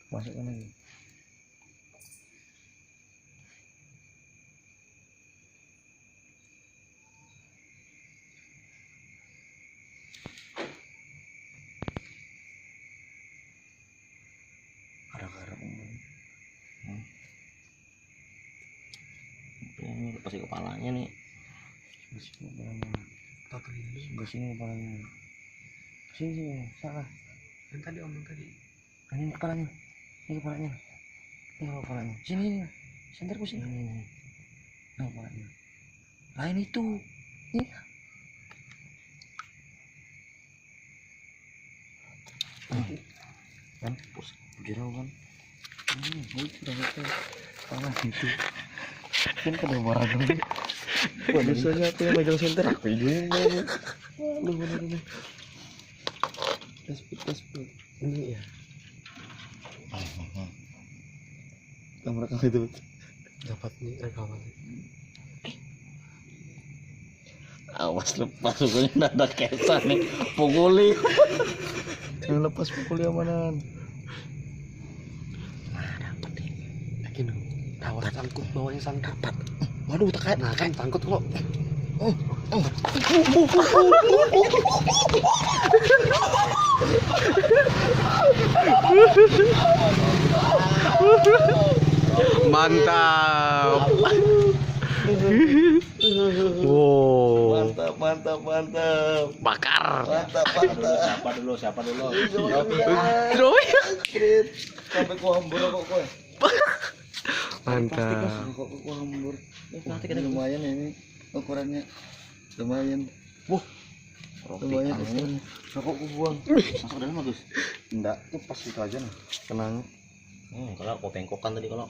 Masukkan lagi. Garap-garap ini pasti kepalanya nih. Sini kepalanya. Sini kepalanya. Sini, salah. Yang tadi omong tadi. Ini kepalanya. Ini kepalanya. Ini kepalanya. Sini. Senterku sini. Ini. Nah, kepalanya. Lain itu. Ini. Kan, pus jerau kan. Itu ternyata tangan itu. Kan kada barang. Kok biasanya aku yang megang senter, aku yang megang. Lu bener ini. Dashboard. Ini ya. Kamera kamu itu Dapat nih rekaman. awas lepas pokoknya ada kesan nih pukuli. Jangan lepas pukuli amanan. Nah dapat nih. Yakin dong. Dapat sangkut bawahnya sangkut. Dapat. Waduh tekan. Nah kan sangkut kok. Mantap. Wow. Mantap. Bakar. Mantap. Siapa dulu? Krit. Sampai ku hambur kok kowe. Mantap. Kok ku hambur. Plastik ada lumayan ini ukurannya. Lumayan. Lumayan ukurannya. Rokok ku buang. Masuk dalam bagus. Enggak, itu pas itu aja nih. Tenang. Kalau kau bengkokan tadi kalau.